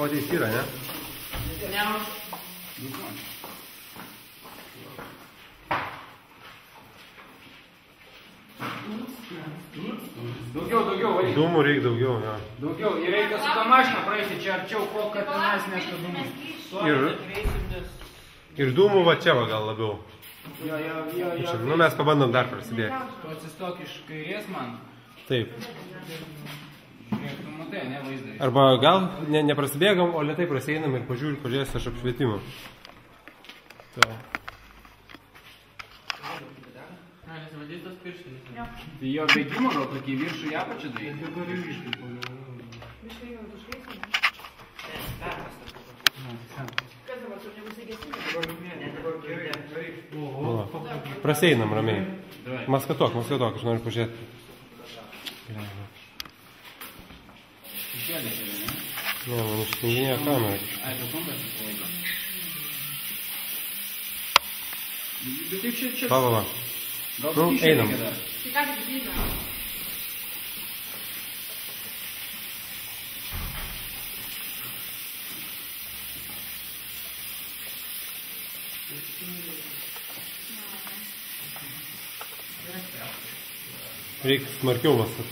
Podės yra, ne? Daugiau, valyk. Dūmų reikia daugiau, jo. Daugiau, ir reikia su tą mašiną praeiti čia arčiau, kol kad tenais nešta dūmus. Ir dūmų va čia va gal labiau. Jo. Nu, mes pabandom dar prasidėti. Tu atsistok iš kairės man. Taip. Žiūrėk, tu matai, ne vaizdai. Arba gal neprasibėgam, o lėtai prasieinam ir pažiūrėsiu aš apšvietimą. Tai jo bėgimo gal tokį viršų į apačią daryti? Prasieinam ramiai. Maskatok, aš noriu pažiūrėti. Ne, man ištinginėjo kamerą. Ai, tu kompas įsilaiko. Bet taip čia... Va. Nu, einam. Reikia smarkiau mąstyti.